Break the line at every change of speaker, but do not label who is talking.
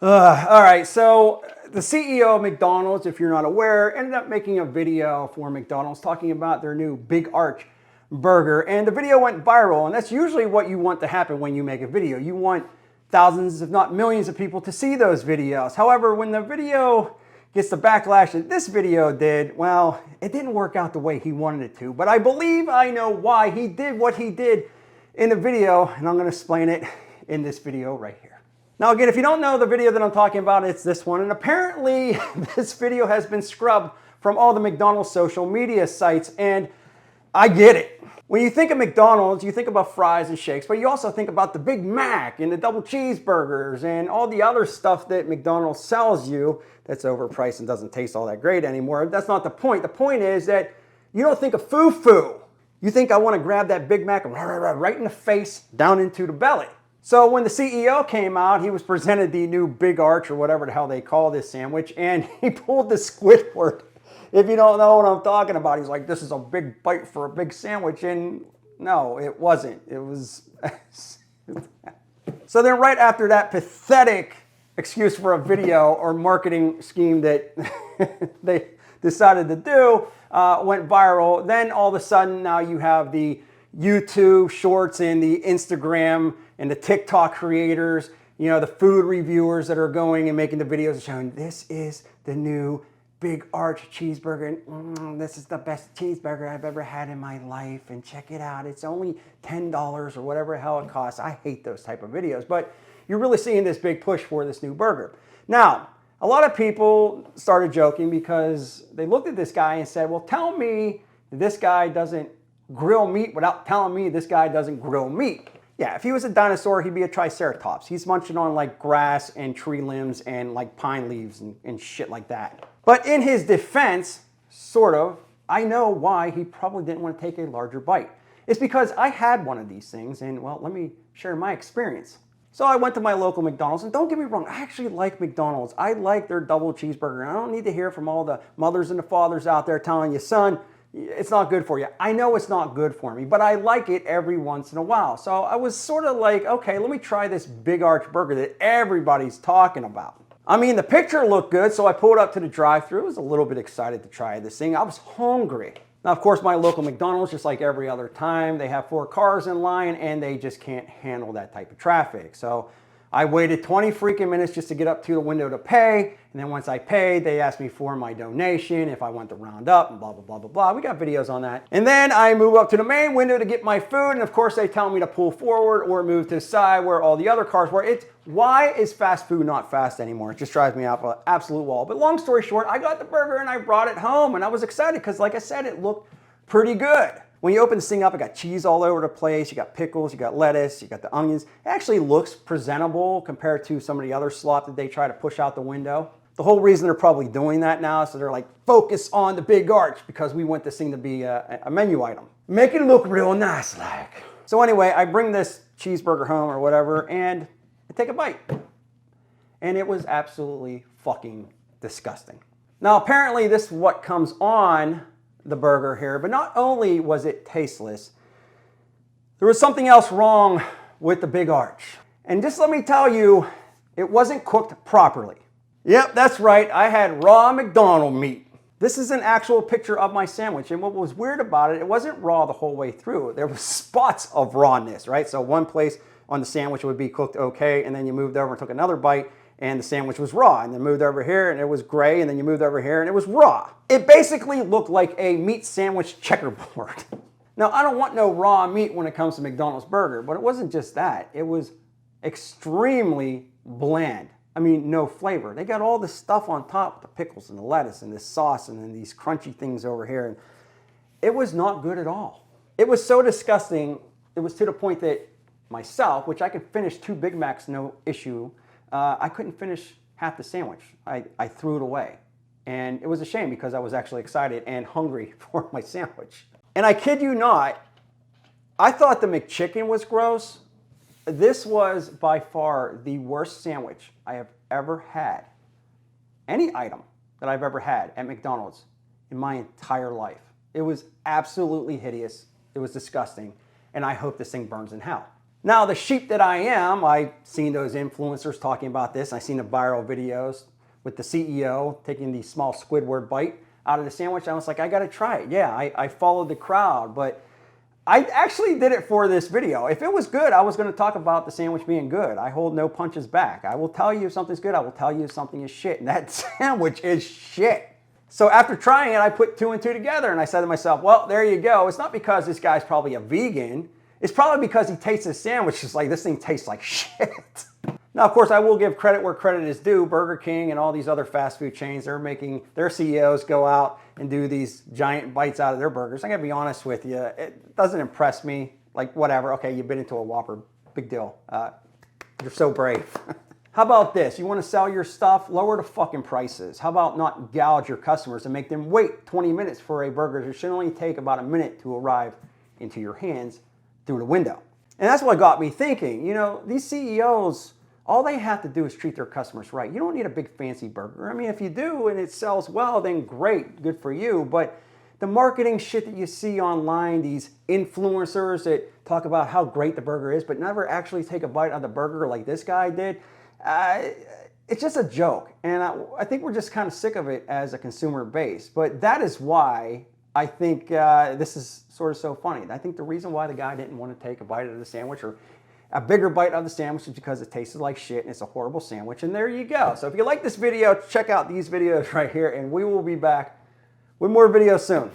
All right, so the CEO of McDonald's, if you're not aware, ended up making a video for McDonald's talking about their new Big Arch burger, and the video went viral, and that's usually what you want to happen when you make a video. You want thousands, if not millions of people to see those videos. However, when the video gets the backlash that this video did, well, it didn't work out the way he wanted it to, but I believe I know why he did what he did in the video, and I'm going to explain it in this video right here. Now again, if you don't know the video that I'm talking about, it's this one. And apparently this video has been scrubbed from all the McDonald's social media sites, and I get it. When you think of McDonald's, you think about fries and shakes, but you also think about the Big Mac and the double cheeseburgers and all the other stuff that McDonald's sells you that's overpriced and doesn't taste all that great anymore. That's not the point. The point is that you don't think of foo-foo. You think I want to grab that Big Mac and right in the face, down into the belly. So when the CEO came out, he was presented the new Big Arch, or whatever the hell they call this sandwich, and he pulled the Squidward. If you don't know what I'm talking about, he's like, this is a big bite for a big sandwich, and no, it wasn't. It was... So then right after that pathetic excuse for a video or marketing scheme that they decided to do went viral, then all of a sudden now you have the YouTube shorts and the Instagram and the TikTok creators, you know, the food reviewers that are going and making the videos and showing this is the new Big Arch cheeseburger, and this is the best cheeseburger I've ever had in my life, and check it out, it's only $10 or whatever the hell it costs. I hate those type of videos, but you're really seeing this big push for this new burger. Now, a lot of people started joking because they looked at this guy and said, well, tell me that this guy doesn't grill meat without telling me this guy doesn't grill meat. Yeah, if he was a dinosaur, he'd be a triceratops. He's munching on like grass and tree limbs and like pine leaves and shit like that. But in his defense, sort of, I know why he probably didn't want to take a larger bite. It's because I had one of these things, and well, let me share my experience. So I went to my local McDonald's, and don't get me wrong, I actually like McDonald's. I like their double cheeseburger, and I don't need to hear from all the mothers and the fathers out there telling you, son, it's not good for you. I know it's not good for me, but I like it every once in a while. So I was sort of like, okay, let me try this Big Arch burger that everybody's talking about. I mean, the picture looked good, so I pulled up to the drive-thru. I was a little bit excited to try this thing. I was hungry. Now, of course, my local McDonald's, just like every other time, they have 4 cars in line, and they just can't handle that type of traffic. So I waited 20 freaking minutes just to get up to the window to pay, and then once I paid, they asked me for my donation, if I want to round up, and blah, blah, blah, blah, blah. We got videos on that. And then I move up to the main window to get my food, and of course they tell me to pull forward or move to the side where all the other cars were. Why is fast food not fast anymore? It just drives me up an absolute wall. But long story short, I got the burger and I brought it home, and I was excited because, like I said, it looked pretty good. When you open this thing up, it got cheese all over the place, you got pickles, you got lettuce, you got the onions. It actually looks presentable compared to some of the other slop that they try to push out the window. The whole reason they're probably doing that now is so they're like, focus on the Big Arch, because we want this thing to be a menu item. Make it look real nice like. So anyway, I bring this cheeseburger home or whatever, and I take a bite. And it was absolutely fucking disgusting. Now apparently this is what comes on the burger here, but not only was it tasteless, there was something else wrong with the Big Arch. And just let me tell you, it wasn't cooked properly. Yep, that's right, I had raw McDonald's meat. This is an actual picture of my sandwich, and what was weird about it, it wasn't raw the whole way through. There was spots of rawness, right? So one place on the sandwich would be cooked okay, and then you moved over and took another bite, and the sandwich was raw, and then moved over here and it was gray, and then you moved over here and it was raw. It basically looked like a meat sandwich checkerboard. Now, I don't want no raw meat when it comes to McDonald's burger, but it wasn't just that. It was extremely bland. I mean, no flavor. They got all this stuff on top, the pickles and the lettuce and this sauce and then these crunchy things over here. And it was not good at all. It was so disgusting, it was to the point that myself, which I could finish 2 Big Macs no issue, I couldn't finish half the sandwich. I threw it away. And it was a shame because I was actually excited and hungry for my sandwich. And I kid you not, I thought the McChicken was gross. This was by far the worst sandwich I have ever had. Any item that I've ever had at McDonald's in my entire life. It was absolutely hideous. It was disgusting. And I hope this thing burns in hell. Now, the sheep that I am, I've seen those influencers talking about this. I've seen the viral videos with the CEO taking the small Squidward bite out of the sandwich. I was like, I got to try it. Yeah, I followed the crowd, but I actually did it for this video. If it was good, I was going to talk about the sandwich being good. I hold no punches back. I will tell you if something's good. I will tell you if something is shit. And that sandwich is shit. So after trying it, I put 2 and 2 together and I said to myself, well, there you go. It's not because this guy's probably a vegan. It's probably because he tastes his sandwich. It's like, this thing tastes like shit. Now, of course, I will give credit where credit is due. Burger King and all these other fast food chains, they're making their CEOs go out and do these giant bites out of their burgers. I'm going to be honest with you. It doesn't impress me. Like, whatever. Okay, you've been into a Whopper. Big deal. You're so brave. How about this? You want to sell your stuff? Lower the fucking prices. How about not gouge your customers and make them wait 20 minutes for a burger that should only take about a minute to arrive into your hands through the window? And that's what got me thinking, you know, these CEOs, all they have to do is treat their customers right. You don't need a big fancy burger. I mean, if you do and it sells well, then great, good for you. But the marketing shit that you see online, these influencers that talk about how great the burger is, but never actually take a bite of the burger like this guy did, it's just a joke. And I think we're just kind of sick of it as a consumer base. But that is why I think this is sort of so funny. I think the reason why the guy didn't want to take a bite of the sandwich or a bigger bite of the sandwich is because it tasted like shit and it's a horrible sandwich. And there you go. So if you like this video, check out these videos right here and we will be back with more videos soon.